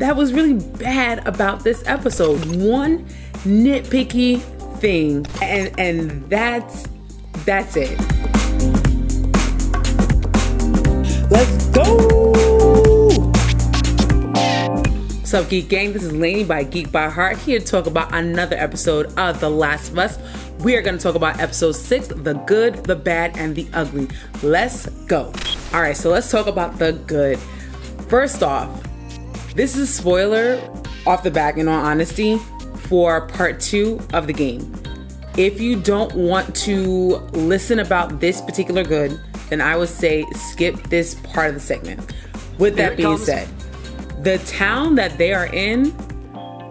that was really bad about this episode. One nitpicky thing, and that's it. Let's go! What's up, Geek Gang? This is Lainey by Geek by Heart, here to talk about another episode of The Last of Us. We are going to talk about episode 6, The Good, The Bad, and The Ugly. Let's go. All right, so let's talk about the good. First off, this is a spoiler off the back, in all honesty, for part 2 of the game. If you don't want to listen about this particular good, then I would say skip this part of the segment. With that being said, the town that they are in,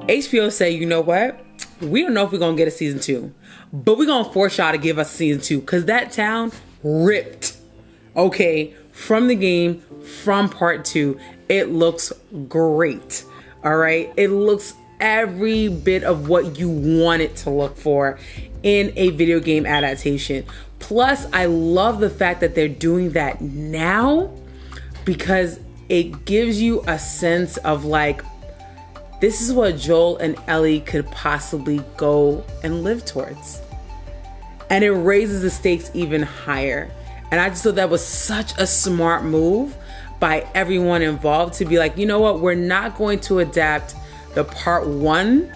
HBO say, you know what? We don't know if we're going to get a season 2, but we're going to force y'all to give us season 2 because that town ripped. Okay, from the game, from part 2, it looks great. All right, it looks every bit of what you want it to look for in a video game adaptation. Plus, I love the fact that they're doing that now because it gives you a sense of like, this is what Joel and Ellie could possibly go and live towards. And it raises the stakes even higher. And I just thought that was such a smart move by everyone involved to be like, you know what, we're not going to adapt the part 1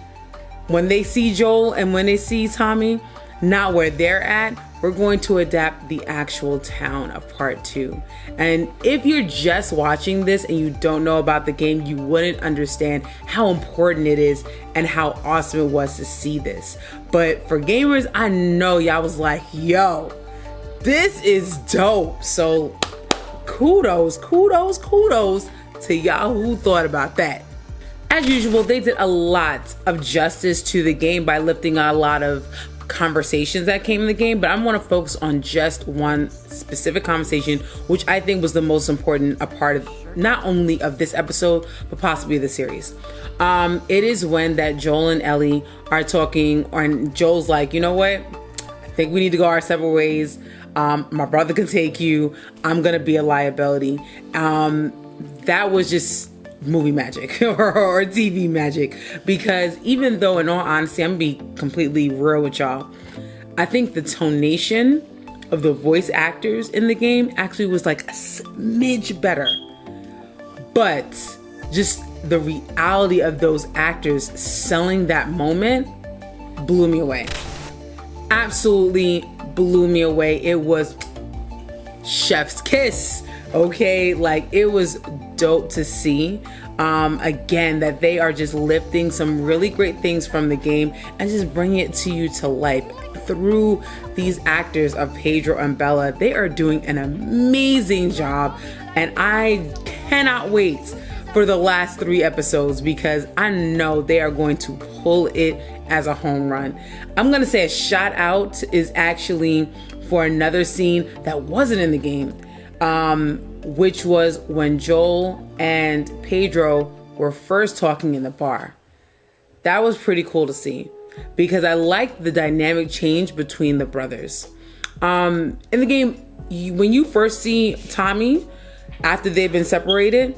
when they see Joel and when they see Tommy, not where they're at. We're going to adapt the actual town of part 2. And if you're just watching this and you don't know about the game, you wouldn't understand how important it is and how awesome it was to see this. But for gamers, I know y'all was like, yo, this is dope. So kudos to y'all who thought about that. As usual, they did a lot of justice to the game by lifting a lot of conversations that came in the game, but I want to focus on just one specific conversation, which I think was the most important a part of not only of this episode, but possibly the series. It is when that Joel and Ellie are talking, and Joel's like, you know what? I think we need to go our separate ways. My brother can take you. I'm going to be a liability. That was just movie magic or TV magic, because even though, in all honesty, I'm gonna be completely real with y'all, I think the tonation of the voice actors in the game actually was like a smidge better, but just the reality of those actors selling that moment blew me away. Absolutely blew me away. It was chef's kiss. Okay, like it was dope to see. Again, that they are just lifting some really great things from the game and just bringing it to you to life through these actors of Pedro and Bella. They are doing an amazing job, and I cannot wait for the last 3 episodes because I know they are going to pull it as a home run. I'm gonna say a shout out is actually for another scene that wasn't in the game, which was when Joel and Pedro were first talking in the bar. That was pretty cool to see because I liked the dynamic change between the brothers. In the game, when you first see Tommy after they've been separated,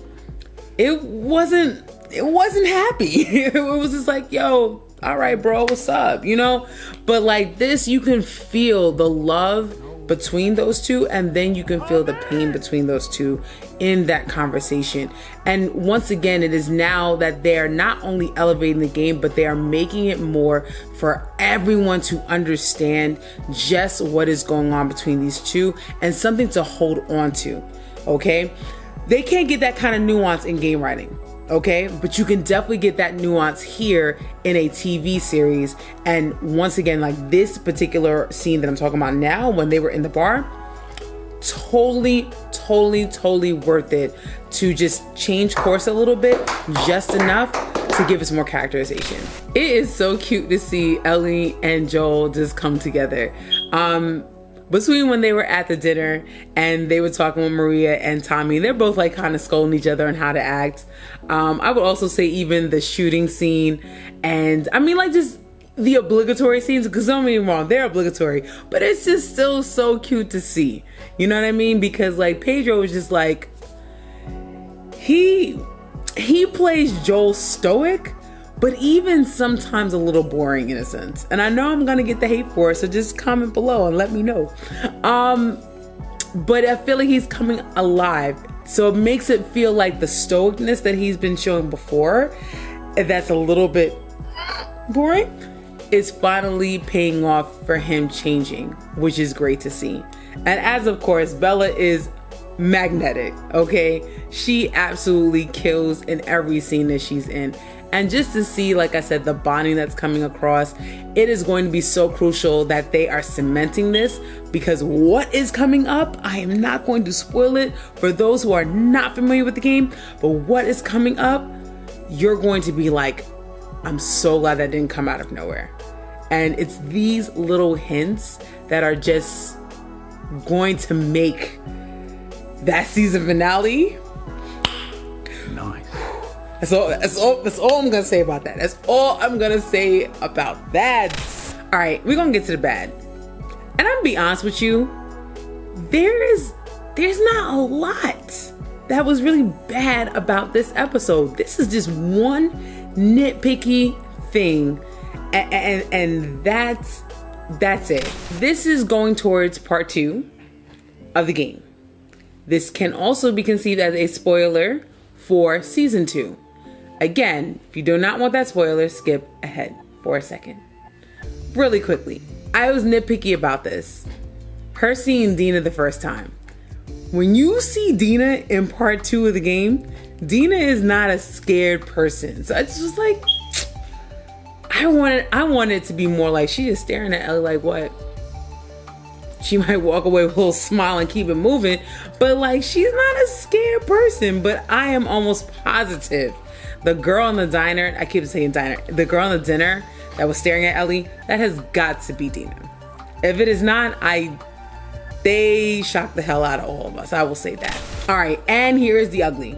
it wasn't happy. It was just like, yo, all right, bro, what's up? You know? But like this, you can feel the love between those two, and then you can feel the pain between those two in that conversation. And once again, it is now that they are not only elevating the game, but they are making it more for everyone to understand just what is going on between these two and something to hold on to. Okay, they can't get that kind of nuance in game writing. Okay, but you can definitely get that nuance here in a TV series. And once again, like this particular scene that I'm talking about now, when they were in the bar, totally worth it to just change course a little bit, just enough to give us more characterization. It is so cute to see Ellie and Joel just come together. Between when they were at the dinner and they were talking with Maria and Tommy, they're both like kind of scolding each other on how to act. I would also say even the shooting scene, and I mean like just the obligatory scenes, because don't get me wrong, they're obligatory, but it's just still so cute to see. You know what I mean? Because like Pedro was just like, he he plays Joel stoic, but even sometimes a little boring in a sense. And I know I'm gonna get the hate for it, so just comment below and let me know. But I feel like he's coming alive. So it makes it feel like the stoicness that he's been showing before, that's a little bit boring, is finally paying off for him changing, which is great to see. And as of course, Bella is magnetic, okay? She absolutely kills in every scene that she's in. And just to see, like I said, the bonding that's coming across, it is going to be so crucial that they are cementing this, because what is coming up, I am not going to spoil it for those who are not familiar with the game, but what is coming up, you're going to be like, I'm so glad that didn't come out of nowhere. And it's these little hints that are just going to make that season finale nice. That's all I'm gonna say about that. That's all I'm gonna say about that. All right, we're gonna get to the bad. And I'm gonna be honest with you, there's not a lot that was really bad about this episode. This is just one nitpicky thing, and that's it. This is going towards part 2 of the game. This can also be conceived as a spoiler for season 2. Again, if you do not want that spoiler, skip ahead for a second. Really quickly, I was nitpicky about this. Her seeing Dina the first time. When you see Dina in part 2 of the game, Dina is not a scared person. So it's just like, I wanted it to be more like she is staring at Ellie like, what? She might walk away with a little smile and keep it moving, but like, she's not a scared person. But I am almost positive the girl in the diner, I keep saying diner, the girl in the dinner that was staring at Ellie, that has got to be Dina. If it is not, they shocked the hell out of all of us. I will say that. All right, and here is the ugly.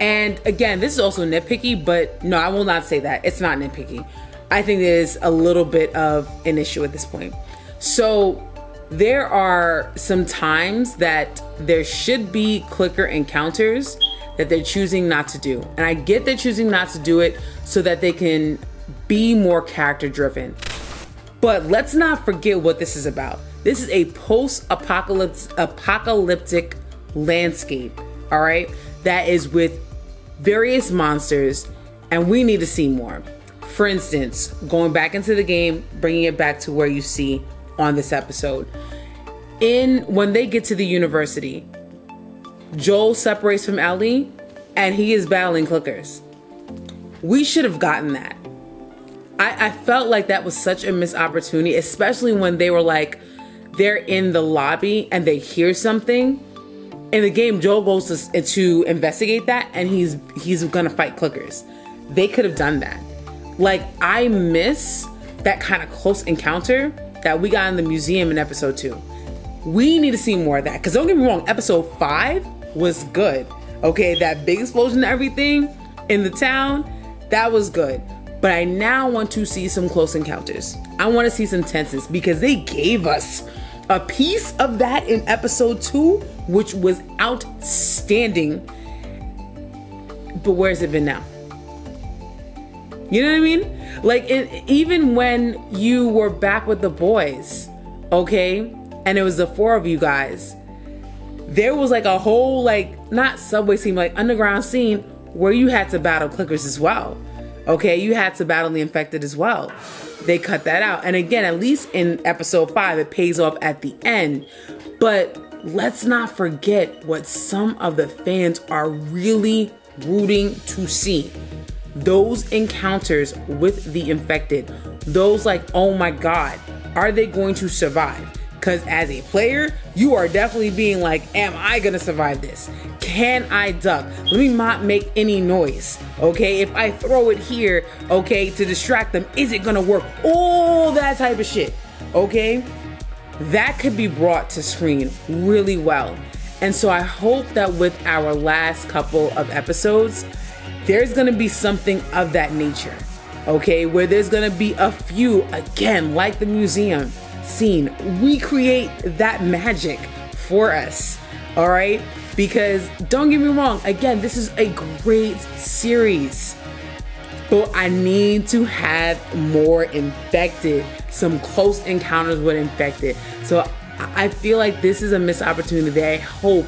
And again, this is also nitpicky, but no, I will not say that. It's not nitpicky. I think there's a little bit of an issue at this point. So there are some times that there should be clicker encounters that they're choosing not to do. And I get they're choosing not to do it so that they can be more character driven. But let's not forget what this is about. This is a post-apocalyptic landscape, all right? That is with various monsters, and we need to see more. For instance, going back into the game, bringing it back to where you see on this episode. When they get to the university, Joel separates from Ellie and he is battling clickers. We should have gotten that. I felt like that was such a missed opportunity, especially when they were like, they're in the lobby and they hear something. In the game, Joel goes to investigate that and he's gonna fight clickers. They could have done that. Like, I miss that kind of close encounter that we got in the museum in episode 2. We need to see more of that. Because don't get me wrong, episode 5 was good. Okay, that big explosion and everything in the town, that was good. But I now want to see some close encounters. I want to see some tenseness, because they gave us a piece of that in episode 2, which was outstanding. But where's it been now? You know what I mean? Like, even when you were back with the boys, okay, and it was the 4 of you guys, there was like a whole, like, not subway scene, like underground scene where you had to battle clickers as well. Okay, you had to battle the infected as well. They cut that out. And again, at least in episode 5, it pays off at the end. But let's not forget what some of the fans are really rooting to see. Those encounters with the infected. Those like, oh my God, are they going to survive? Because as a player, you are definitely being like, am I gonna survive this? Can I duck? Let me not make any noise, okay? If I throw it here, okay, to distract them, is it gonna work? All that type of shit, okay? That could be brought to screen really well. And so I hope that with our last couple of episodes, there's gonna be something of that nature, okay? Where there's gonna be a few, again, like the museum scene, recreate that magic for us, all right? Because don't get me wrong, again, this is a great series, but I need to have more infected, some close encounters with infected. So I feel like this is a missed opportunity that I hope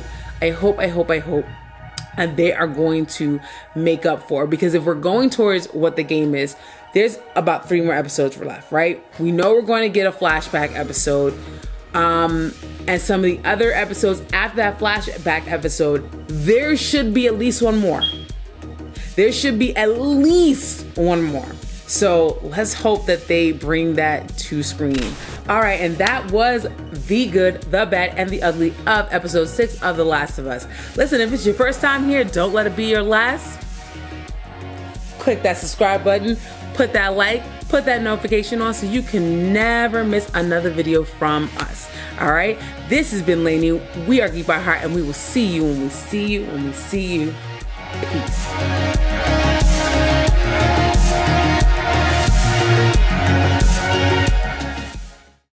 and they are going to make up for. Because if we're going towards what the game is, there's about 3 more episodes left, right? We know we're going to get a flashback episode. And some of the other episodes after that flashback episode, there should be at least one more. There should be at least one more. So let's hope that they bring that to screen. All right, and that was the good, the bad, and the ugly of episode 6 of The Last of Us. Listen, if it's your first time here, don't let it be your last. Click that subscribe button, put that like, put that notification on so you can never miss another video from us. All right, this has been Lainey. We are Geek by Heart, and we will see you when we see you when we see you. Peace.